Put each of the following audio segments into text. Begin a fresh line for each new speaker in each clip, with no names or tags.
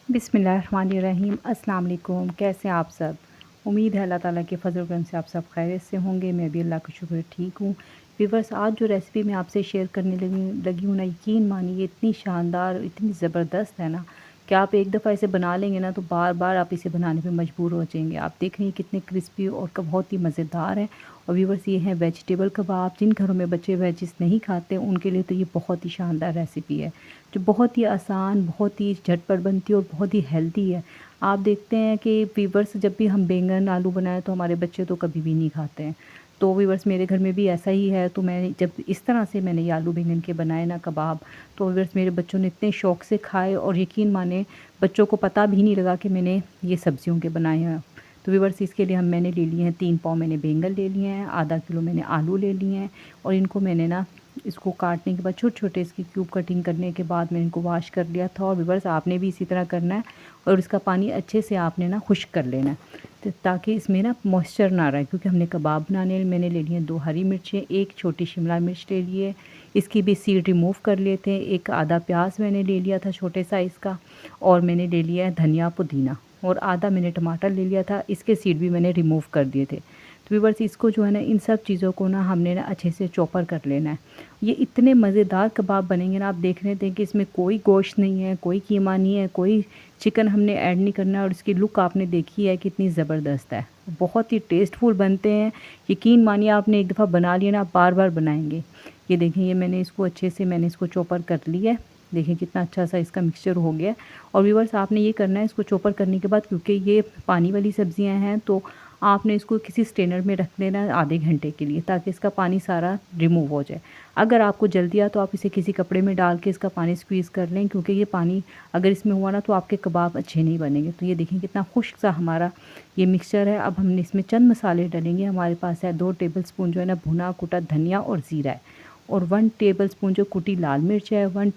बिस्मिल्लाहिर्रहमानिर्रहीम। अस्सलाम वालेकुम। कैसे हैं आप सब? उम्मीद है अल्लाह ताला के फ़ज़ल करम से आप सब खैरियत से होंगे। मैं भी अल्लाह का शुक्र ठीक हूँ। व्यूअर्स, आज जो रेसिपी मैं आपसे शेयर करने लगी हूँ ना, यकीन मानिए इतनी शानदार, इतनी ज़बरदस्त है ना कि आप एक दफ़ा इसे बना लेंगे ना तो बार बार आप इसे बनाने पे मजबूर हो जाएंगे। आप देख रहे हैं कितने क्रिस्पी और बहुत ही मज़ेदार है। और व्यूअर्स, ये हैं वेजिटेबल कबाब। जिन घरों में बच्चे वेजिस नहीं खाते उनके लिए तो ये बहुत ही शानदार रेसिपी है, जो बहुत ही आसान, बहुत ही झटपट बनती है और बहुत ही हेल्दी है। आप देखते हैं कि व्यूअर्स, जब भी हम बैंगन आलू बनाएं तो हमारे बच्चे तो कभी भी नहीं खाते हैं। तो व्यूअर्स, मेरे घर में भी ऐसा ही है। तो मैं जब इस तरह से मैंने ये आलू बैंगन के बनाए ना कबाब, तो व्यूअर्स मेरे बच्चों ने इतने शौक़ से खाए और यकीन माने बच्चों को पता भी नहीं लगा कि मैंने ये सब्जियों के बनाए हैं। तो व्यूअर्स, इसके लिए मैंने ले लिए हैं 3 पाव मैंने बैंगन ले लिए हैं, आधा किलो मैंने आलू ले लिए हैं। और इनको मैंने ना इसको काटने के बाद छोटे-छोटे इसकी क्यूब कटिंग करने के बाद मैंने इनको वॉश कर लिया था। और व्यूअर्स, आपने भी इसी तरह करना है और इसका पानी अच्छे से आपने ना खुश्क कर लेना है, तो ताकि इसमें ना मॉइस्चर ना रहे। क्योंकि हमने कबाब बनाने मैंने ले लिए 2 हरी मिर्चें, 1 छोटी शिमला मिर्च ले लिए, इसकी भी सीड रिमूव कर लिए थे। एक आधा प्याज मैंने ले लिया था छोटे साइज़ का, और मैंने ले लिया है धनिया पुदीना, और आधा मैंने टमाटर ले लिया था, इसके सीड भी मैंने रिमूव कर दिए थे। तो व्यूअर्स, इसको जो है ना, इन सब चीज़ों को ना हमने ना अच्छे से चॉपर कर लेना है। ये इतने मज़ेदार कबाब बनेंगे ना, आप देख रहे थे कि इसमें कोई गोश्त नहीं है, कोई कीमा नहीं है, कोई चिकन हमने ऐड नहीं करना है। और इसकी लुक आपने देखी है कितनी ज़बरदस्त है, बहुत ही टेस्टफुल बनते हैं। यकीन मानिए, आपने एक दफ़ा बना लिया ना, आप बार बार बनाएंगे। ये देखें, ये मैंने इसको अच्छे से चॉपर कर लिया है। देखें कितना अच्छा सा इसका मिक्सचर हो गया है। और व्यूअर्स, आपने ये करना है इसको चॉपर करने के बाद, क्योंकि ये पानी वाली सब्जियां हैं, तो आपने इसको किसी स्ट्रेनर में रख देना है आधे घंटे के लिए, ताकि इसका पानी सारा रिमूव हो जाए। अगर आपको जल्दी आ तो आप इसे किसी कपड़े में डाल के इसका पानी स्क्वीज़ कर लें, क्योंकि ये पानी अगर इसमें हुआ ना तो आपके कबाब अच्छे नहीं बनेंगे। तो ये देखें कितना खुश्क सा हमारा ये मिक्सचर है। अब हमने इसमें चंद मसाले डालेंगे। हमारे पास है 2 टेबल स्पून जो है ना भुना कुटा धनिया और ज़ीरा है, और 1 टेबल स्पून जो कुटी लाल मिर्च है, 1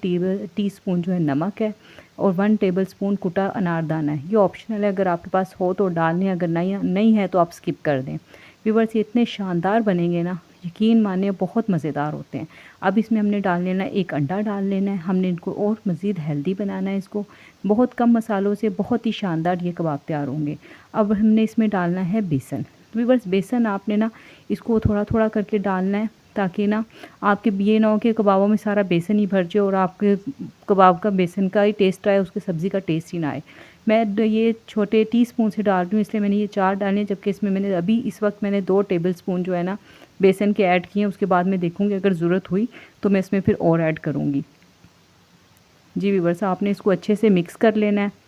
टी स्पून जो है नमक है, और 1 टेबल स्पून कुटा अनारदाना है। ये ऑप्शनल है, अगर आपके पास हो तो डालने, अगर नहीं है तो आप स्किप कर दें। व्यूअर्स, ये इतने शानदार बनेंगे ना, यकीन मानिए बहुत मज़ेदार होते हैं। अब इसमें हमने डाल लेना है 1 अंडा डाल लेना है। हमने इनको और मज़ीद हेल्दी बनाना है। इसको बहुत कम मसालों से बहुत ही शानदार ये कबाब तैयार होंगे। अब हमने इसमें डालना है बेसन। व्यूअर्स, बेसन आपने ना इसको थोड़ा थोड़ा करके डालना है, ताकि ना आपके ये ना हो कि कबाबों में सारा बेसन ही भर जाए और आपके कबाब का बेसन का ही टेस्ट आए, उसके सब्ज़ी का टेस्ट ही ना आए। मैं ये छोटे टीस्पून से डाल रही हूँ, इसलिए मैंने ये 4 डाले, जबकि इसमें मैंने अभी इस वक्त मैंने 2 टेबल स्पून जो है ना बेसन के ऐड किए हैं। उसके बाद मैं देखूँगी अगर ज़रूरत हुई तो मैं इसमें फिर और ऐड करूँगी। जी व्यूअर्स, आपने इसको अच्छे से मिक्स कर लेना है।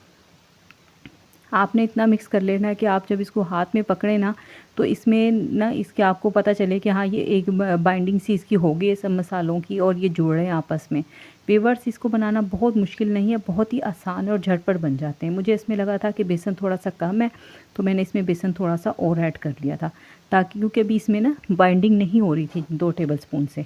आपने इतना मिक्स कर लेना है कि आप जब इसको हाथ में पकड़े ना, तो इसमें ना इसके आपको पता चले कि हाँ, ये एक बाइंडिंग सी इसकी हो गई है सब मसालों की, और ये जुड़ रहे हैं आपस में। व्यूअर्स, इसको बनाना बहुत मुश्किल नहीं है, बहुत ही आसान और झटपट बन जाते हैं। मुझे इसमें लगा था कि बेसन थोड़ा सा कम है, तो मैंने इसमें बेसन थोड़ा सा और ऐड कर लिया था, ताकि क्योंकि अभी इसमें ना बाइंडिंग नहीं हो रही थी 2 टेबल स्पून से।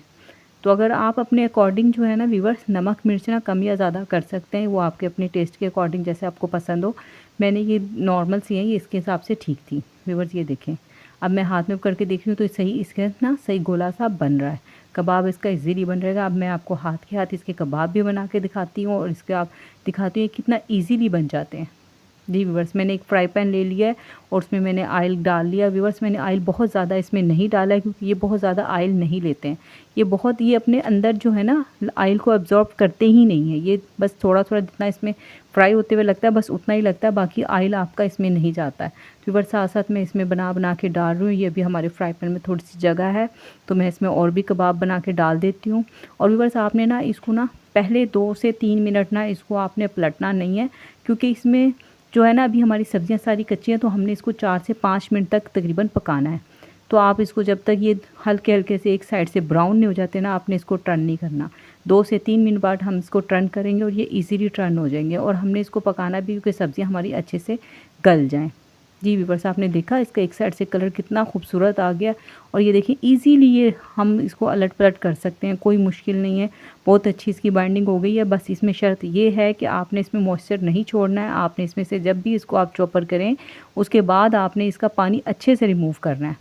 तो अगर आप अपने अकॉर्डिंग जो है ना व्यूअर्स, नमक मिर्च ना कम या ज़्यादा कर सकते हैं, वो आपके अपने टेस्ट के अकॉर्डिंग जैसे आपको पसंद हो। मैंने ये नॉर्मल सी है, ये इसके हिसाब से ठीक थी। व्यूअर्स, ये देखें, अब मैं हाथ में करके देख रही हूँ तो सही इसके ना सही गोला सा बन रहा है। कबाब इसका इजीली बन रहेगा। अब मैं आपको हाथ के हाथ इसके कबाब भी बना के दिखाती हूँ, और इसके आप दिखाती हूँ कितना ईजीली बन जाते हैं। जी व्यूअर्स, मैंने एक फ्राई पैन ले लिया है और उसमें मैंने ऑयल डाल लिया। व्यूअर्स, मैंने ऑयल बहुत ज़्यादा इसमें नहीं डाला है, क्योंकि ये बहुत ज़्यादा ऑयल नहीं लेते हैं। ये अपने अंदर जो है ना ऑयल को अब्जॉर्ब करते ही नहीं है। ये बस थोड़ा थोड़ा जितना इसमें फ्राई होते हुए लगता है, बस उतना ही लगता है, बाकी ऑयल आपका इसमें नहीं जाता है। व्यूअर्स, साथ साथ मैं इसमें बना बना के डाल रही हूँ। ये भी हमारे फ्राई पैन में थोड़ी सी जगह है, तो मैं इसमें और भी कबाब बना के डाल देती हूँ। और व्यूअर्स, आपने ना इसको ना पहले 2 से 3 मिनट ना इसको आपने पलटना नहीं है, क्योंकि इसमें जो है ना अभी हमारी सब्जियां सारी कच्ची हैं, तो हमने इसको 4 से 5 मिनट तक तकरीबन पकाना है। तो आप इसको जब तक ये हल्के हल्के से एक साइड से ब्राउन नहीं हो जाते ना, आपने इसको टर्न नहीं करना। 2 से 3 मिनट बाद हम इसको टर्न करेंगे और ये इजीली टर्न हो जाएंगे। और हमने इसको पकाना भी क्योंकि सब्जियां हमारी अच्छे से गल जाएं। जी व्यूअर्स, आपने देखा इसका एक साइड से कलर कितना खूबसूरत आ गया। और ये देखिए इजीली ये हम इसको अलट पलट कर सकते हैं, कोई मुश्किल नहीं है। बहुत अच्छी इसकी बाइंडिंग हो गई है। बस इसमें शर्त ये है कि आपने इसमें मॉइस्चर नहीं छोड़ना है। आपने इसमें से जब भी इसको आप चॉपर करें, उसके बाद आपने इसका पानी अच्छे से रिमूव करना है।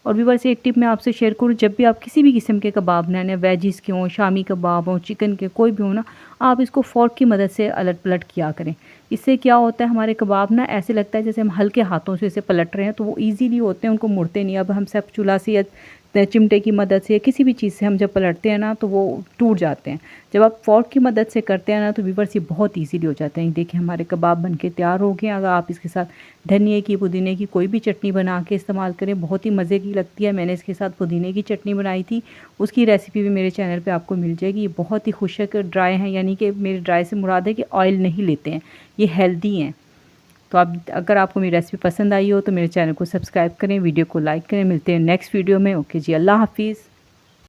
और व्यूअर्स एक टिप मैं आपसे शेयर करूँ, जब भी आप किसी भी किस्म के कबाब बनाएं, वेजिस के हों, शामी कबाब हों, चिकन के कोई भी हो ना, आप इसको फ़ोर्क की मदद से अलट पलट किया करें। इससे क्या होता है, हमारे कबाब ना ऐसे लगता है जैसे हम हल्के हाथों से इसे पलट रहे हैं, तो वो ईज़िली होते हैं, उनको मुड़ते नहीं। अब हम सब चूल्हा से या चिमटे की मदद से या किसी भी चीज़ से हम जब पलटते हैं ना, तो वो टूट जाते हैं। जब आप फ़ोर्क की मदद से करते हैं ना, तो व्यूअर्स ये बहुत ईज़िली हो जाते हैं। देखिए हमारे कबाब बन के तैयार हो गए। अगर आप इसके साथ धनिए की, पुदीने की कोई भी चटनी बना के इस्तेमाल करें, बहुत ही मज़े की लगती है। मैंने इसके साथ पुदीने की चटनी बनाई थी, उसकी रेसिपी भी मेरे चैनल पे आपको मिल जाएगी। ये बहुत ही खुशक ड्राई हैं, यानी कि मेरे ड्राई से मुराद है कि ऑयल नहीं लेते हैं, ये हेल्दी हैं। तो आप, अगर आपको मेरी रेसिपी पसंद आई हो तो मेरे चैनल को सब्सक्राइब करें, वीडियो को लाइक करें। मिलते हैं नेक्स्ट वीडियो में। ओके जी, अल्लाह हाफ़िज़।